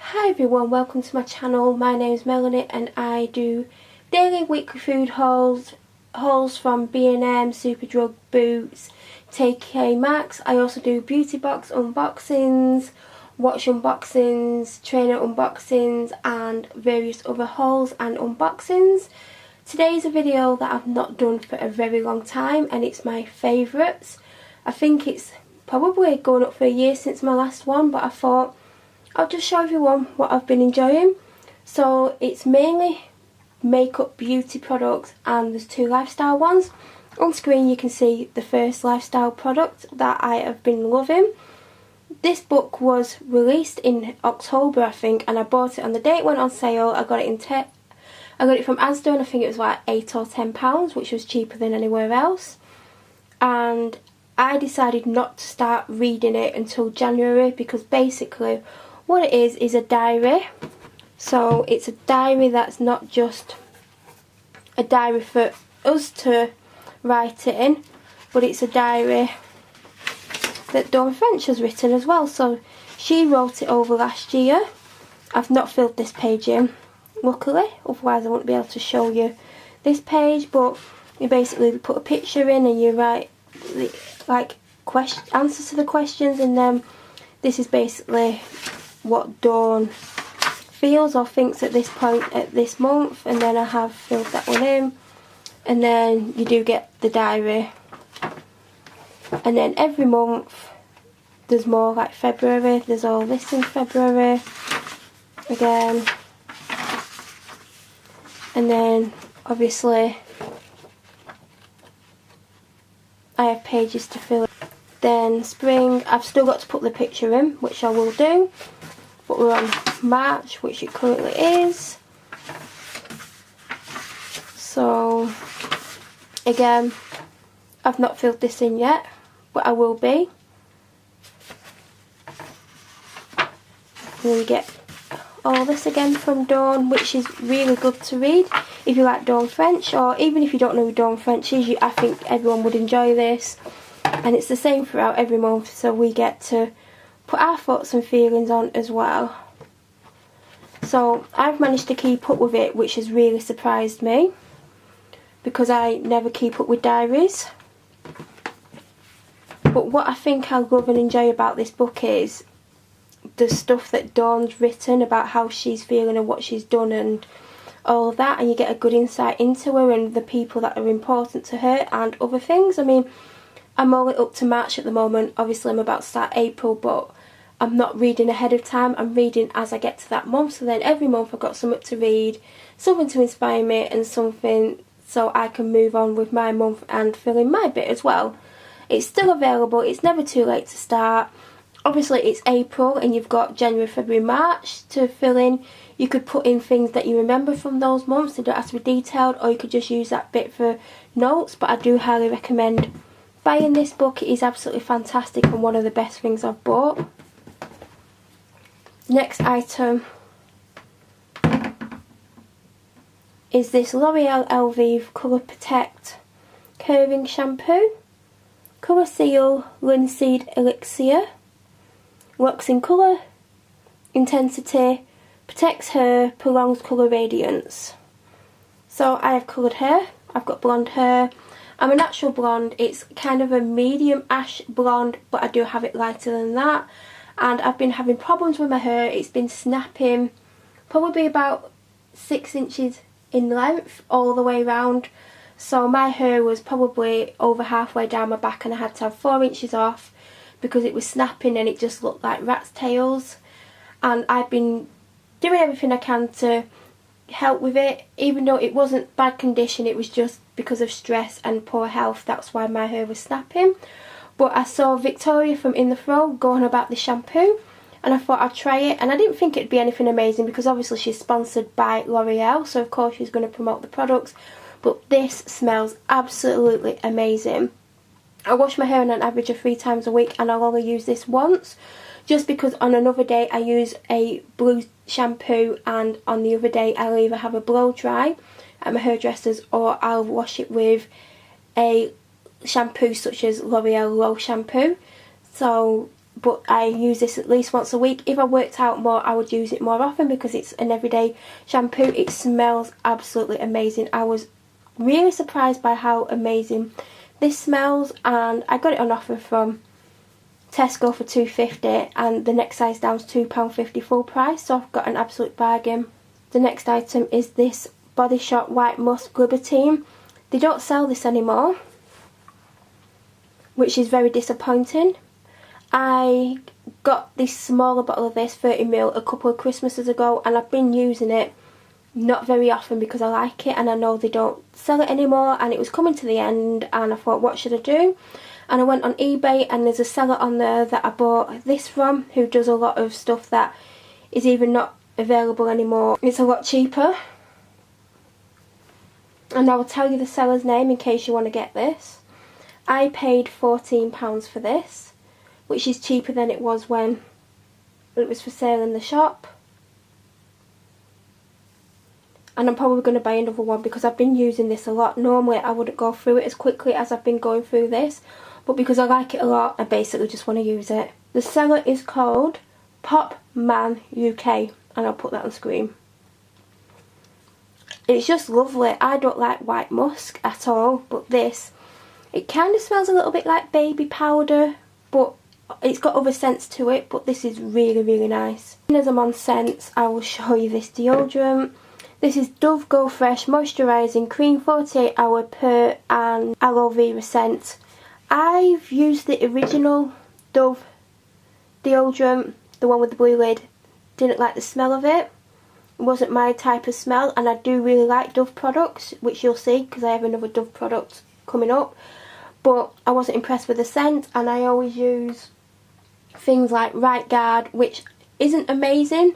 Hi everyone, welcome to my channel. My name is Melanie and I do daily weekly food hauls from B&M, Superdrug, Boots, TK Maxx. I also do beauty box unboxings, watch unboxings, trainer unboxings and various other hauls and unboxings. Today's a video that I've not done for a very long time and it's my favourites. I think it's probably going up for a year since my last one, but I thought I'll just show everyone what I've been enjoying. So it's mainly makeup beauty products and there's two lifestyle ones. On screen you can see the first lifestyle product that I have been loving. This book was released in October I think, and I bought it on the day it went on sale. I got it from Asda and I think it was like £8 or £10, which was cheaper than anywhere else. And I decided not to start reading it until January because basically what it is a diary. So it's a diary that's not just a diary for us to write it in, but it's a diary that Dawn French has written as well. So she wrote it over last year. I've not filled this page in, luckily, otherwise I wouldn't be able to show you this page. But you basically put a picture in and you write like answers to the questions, and then this is basically what Dawn feels or thinks at this point at this month, and then I have filled that one in, and then you do get the diary. And then every month there's more, like February, there's all this in February again, and then obviously I have pages to fill. Then spring, I've still got to put the picture in, which I will do, but we're on March, which it currently is. So again, I've not filled this in yet, but I will be. And then you get all this again from Dawn, which is really good to read if you like Dawn French, or even if you don't know who Dawn French is. I think everyone would enjoy this. And it's the same throughout every month, so we get to put our thoughts and feelings on as well. So I've managed to keep up with it, which has really surprised me, because I never keep up with diaries. But what I think I love and enjoy about this book is the stuff that Dawn's written about how she's feeling and what she's done and all of that, and you get a good insight into her and the people that are important to her and other things. I mean, I'm only up to March at the moment. Obviously I'm about to start April, but I'm not reading ahead of time. I'm reading as I get to that month. So then every month I've got something to read, something to inspire me, and something so I can move on with my month and fill in my bit as well. It's still available. It's never too late to start. Obviously it's April and you've got January, February, March to fill in. You could put in things that you remember from those months. They don't have to be detailed, or you could just use that bit for notes. But I do highly recommend buying this book. It is absolutely fantastic and one of the best things I've bought. Next item is this L'Oreal Elvive Colour Protect Curving Shampoo. Colour Seal Linseed Elixir. Locks in colour, intensity, protects hair, prolongs colour radiance. So I have coloured hair. I've got blonde hair. I'm a natural blonde. It's kind of a medium ash blonde, but I do have it lighter than that. And I've been having problems with my hair. It's been snapping probably about 6 inches in length all the way around. So my hair was probably over halfway down my back and I had to have 4 inches off because it was snapping and it just looked like rat's tails. And I've been doing everything I can to help with it, even though it wasn't bad condition. It was just because of stress and poor health. That's why my hair was snapping. But I saw Victoria from In The Throw go on about the shampoo and I thought I'd try it, and I didn't think it'd be anything amazing because obviously she's sponsored by L'Oreal, so of course she's going to promote the products, but this smells absolutely amazing. I wash my hair on an average of 3 times a week and I'll only use this once, just because on another day I use a blue shampoo and on the other day I'll either have a blow dry at my hairdresser's or I'll wash it with a shampoo such as L'Oreal Low Shampoo. So but I use this at least once a week. If I worked out more, I would use it more often because it's an everyday shampoo. It smells absolutely amazing. I was really surprised by how amazing this smells, and I got it on offer from Tesco for £2.50, and the next size down is £2.50 full price, so I've got an absolute bargain. The next item is this Body Shop White Musk Libertine. They don't sell this anymore, which is very disappointing. I got this smaller bottle of this 30ml a couple of Christmases ago, and I've been using it not very often because I like it, and I know they don't sell it anymore, and it was coming to the end, and I thought, what should I do? And I went on eBay, and there's a seller on there that I bought this from who does a lot of stuff that is even not available anymore. It's a lot cheaper, and I will tell you the seller's name in case you want to get this. I paid £14 for this, which is cheaper than it was when it was for sale in the shop. And I'm probably going to buy another one because I've been using this a lot. Normally I wouldn't go through it as quickly as I've been going through this, but because I like it a lot, I basically just want to use it. The seller is called Pop Man UK, and I'll put that on screen. It's just lovely. I don't like white musk at all, but this, it kind of smells a little bit like baby powder, but it's got other scents to it, but this is really, really nice. And as I'm on scents, I will show you this deodorant. This is Dove Go Fresh Moisturising Cream 48 Hour Pear and Aloe Vera scent. I've used the original Dove deodorant, the one with the blue lid. Didn't like the smell of it. It wasn't my type of smell, and I do really like Dove products, which you'll see because I have another Dove product coming up. But I wasn't impressed with the scent, and I always use things like Right Guard, which isn't amazing,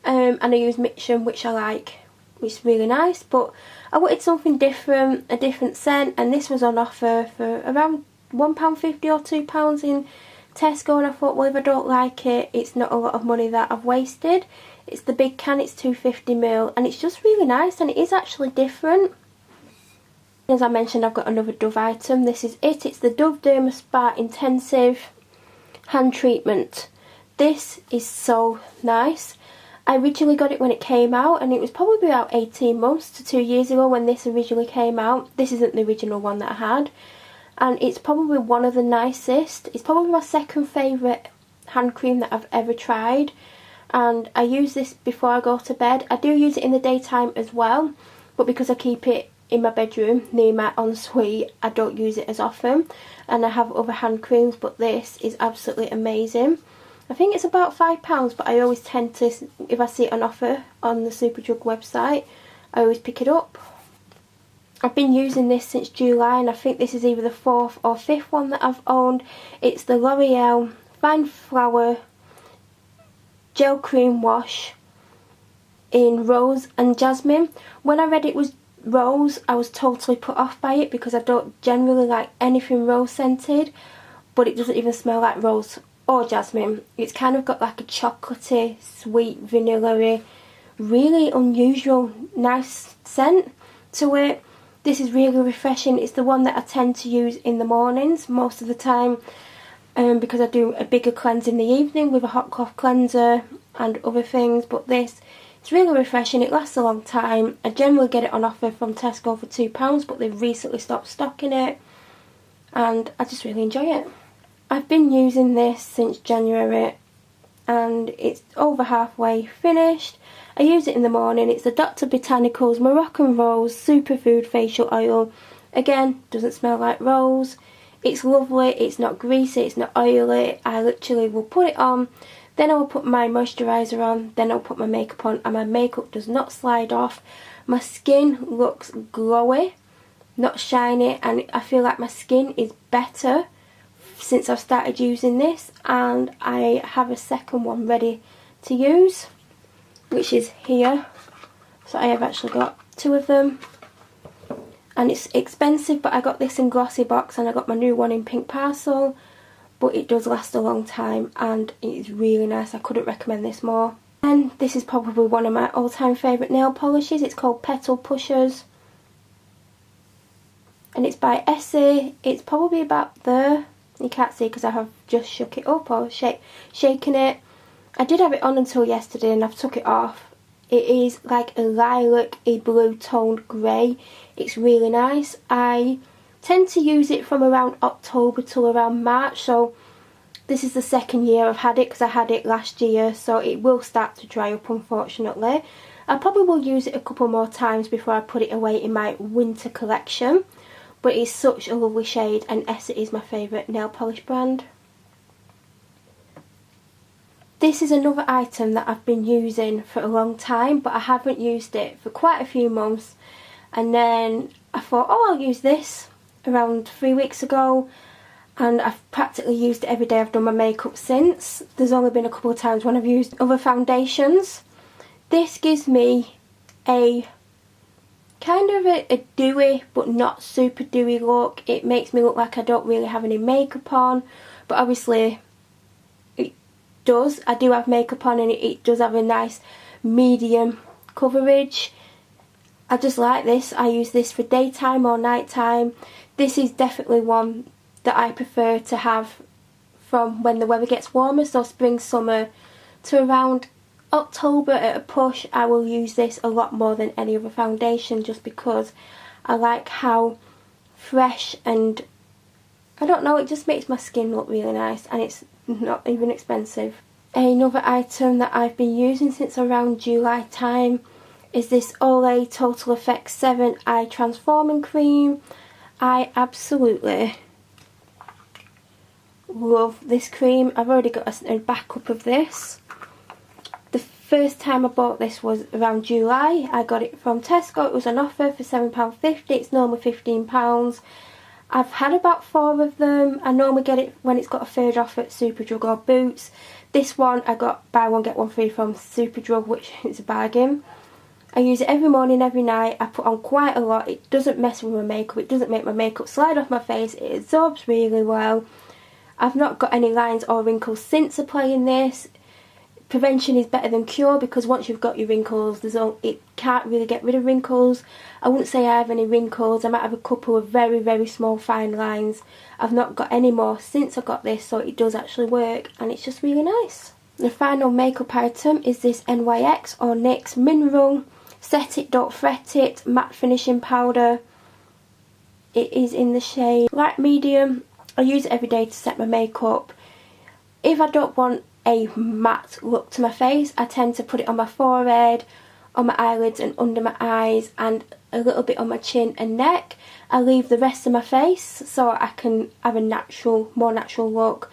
and I use Mission, which I like, which is really nice. But I wanted something different, a different scent, and this was on offer for around £1.50 or £2 in Tesco, and I thought, well, if I don't like it, it's not a lot of money that I've wasted. It's the big can, it's 250ml, and it's just really nice, and it is actually different. As I mentioned, I've got another Dove item. This is it. It's the Dove Derma Spa Intensive Hand Treatment. This is so nice. I originally got it when it came out, and it was probably about 18 months to 2 years ago when this originally came out. This isn't the original one that I had, and it's probably one of the nicest. It's probably my second favourite hand cream that I've ever tried, and I use this before I go to bed. I do use it in the daytime as well, but because I keep it in my bedroom near my ensuite, I don't use it as often, and I have other hand creams, but this is absolutely amazing. I think it's about £5, but I always tend to, if I see it on offer on the Superdrug website, I always pick it up. I've been using this since July, and I think this is either the 4th or 5th one that I've owned. It's the L'Oreal Fine Flower Gel Cream Wash in Rose and Jasmine. When I read it was rose, I was totally put off by it because I don't generally like anything rose scented, but it doesn't even smell like rose or jasmine. It's kind of got like a chocolatey, sweet, vanilla-y, really unusual, nice scent to it. This is really refreshing. It's the one that I tend to use in the mornings most of the time, because I do a bigger cleanse in the evening with a hot cloth cleanser and other things, but this, it's really refreshing. It lasts a long time. I generally get it on offer from Tesco for £2, but they've recently stopped stocking it, and I just really enjoy it. I've been using this since January, and it's over halfway finished. I use it in the morning. It's the Dr. Botanicals Moroccan Rose Superfood Facial Oil. Again, doesn't smell like rose. It's lovely. It's not greasy. It's not oily. I literally will put it on, then I will put my moisturiser on, then I'll put my makeup on, and my makeup does not slide off. My skin looks glowy, not shiny, and I feel like my skin is better since I've started using this, and I have a second one ready to use, which is here. So I have actually got 2 of them, and it's expensive, but I got this in glossy box, and I got my new one in pink parcel, but it does last a long time, and it is really nice. I couldn't recommend this more. And this is probably one of my all-time favourite nail polishes. It's called Petal Pushers, and it's by Essie. It's probably about there. You can't see because I have just shook it up or shaken it. I did have it on until yesterday and I've took it off. It is like a lilac, a blue toned grey. It's really nice. I tend to use it from around October till around March, so this is the second year I've had it because I had it last year, so it will start to dry up unfortunately. I probably will use it a couple more times before I put it away in my winter collection, but it's such a lovely shade and Essie is my favourite nail polish brand. This is another item that I've been using for a long time, but I haven't used it for quite a few months, and then I thought, oh, I'll use this around 3 weeks ago, and I've practically used it every day I've done my makeup since. There's only been a couple of times when I've used other foundations. This gives me a kind of a dewy but not super dewy look. It makes me look like I don't really have any makeup on, but obviously it does. I do have makeup on and it does have a nice medium coverage. I just like this. I use this for daytime or nighttime. This is definitely one that I prefer to have from when the weather gets warmer, so spring, summer to around October at a push. I will use this a lot more than any other foundation just because I like how fresh and I don't know, it just makes my skin look really nice and it's not even expensive. Another item that I've been using since around July time is this Olay Total Effect 7 Eye Transforming Cream. I absolutely love this cream. I've already got a backup of this. The first time I bought this was around July. I got it from Tesco. It was on offer for £7.50. It's normally £15. I've had about 4 of them. I normally get it when it's got a third off at Superdrug or Boots. This one I got buy one get one free from Superdrug, which is a bargain. I use it every morning, every night. I put on quite a lot. It doesn't mess with my makeup. It doesn't make my makeup slide off my face. It absorbs really well. I've not got any lines or wrinkles since applying this. Prevention is better than cure because once you've got your wrinkles, it can't really get rid of wrinkles. I wouldn't say I have any wrinkles. I might have a couple of very, very small fine lines. I've not got any more since I got this, so it does actually work and it's just really nice. The final makeup item is this NYX or NYX Mineral Set It Don't Fret It Matte Finishing Powder. It is in the shade light medium. I use it every day to set my makeup. If I don't want a matte look to my face, I tend to put it on my forehead, on my eyelids and under my eyes and a little bit on my chin and neck. I leave the rest of my face so I can have a more natural look.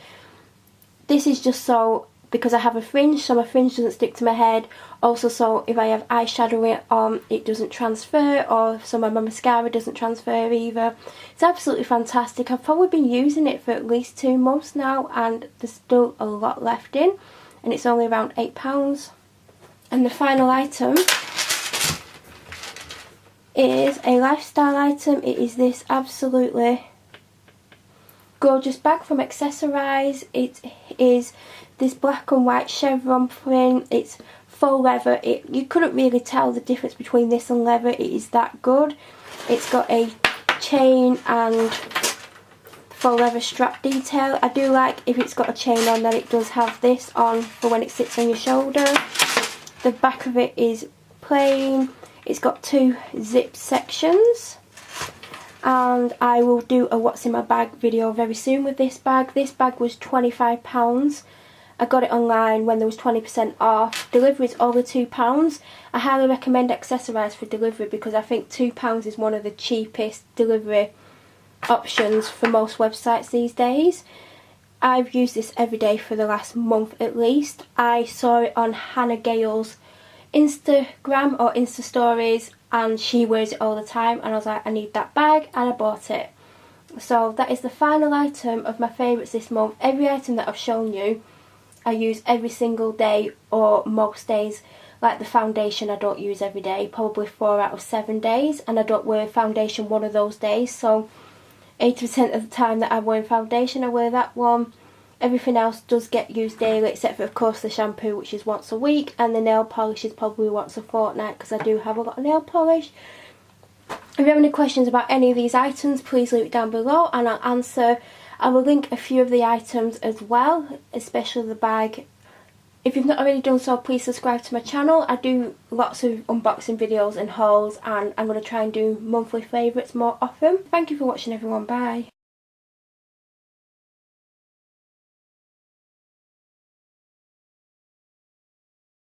This is just so because I have a fringe, so my fringe doesn't stick to my head. Also, so if I have eyeshadow on, it doesn't transfer, or so my mascara doesn't transfer either. It's absolutely fantastic. I've probably been using it for at least 2 months now, and there's still a lot left in, and it's only around £8. And the final item is a lifestyle item. It is this absolutely gorgeous bag from Accessorize. It is this black and white chevron print. It's faux leather. You couldn't really tell the difference between this and leather. It is that good. It's got a chain and faux leather strap detail. I do like if it's got a chain on that it does have this on for when it sits on your shoulder. The back of it is plain. It's got 2 zip sections. And I will do a what's in my bag video very soon with this bag. This bag was £25. I got it online when there was 20% off. Delivery is over £2. I highly recommend Accessorize for delivery because I think £2 is one of the cheapest delivery options for most websites these days. I've used this every day for the last month at least. I saw it on Hannah Gale's Instagram or Insta stories and she wears it all the time and I was like, I need that bag, and I bought it. So that is the final item of my favourites this month. Every item that I've shown you I use every single day or most days. Like the foundation I don't use every day, probably 4 out of 7 days, and I don't wear foundation one of those days, so 80% of the time that I'm wearing foundation I wear that one. Everything else does get used daily except for of course the shampoo, which is once a week, and the nail polish is probably once a fortnight because I do have a lot of nail polish. If you have any questions about any of these items, please leave it down below and I'll answer. I will link a few of the items as well, especially the bag. If you've not already done so, please subscribe to my channel. I do lots of unboxing videos and hauls, and I'm going to try and do monthly favourites more often. Thank you for watching everyone, bye.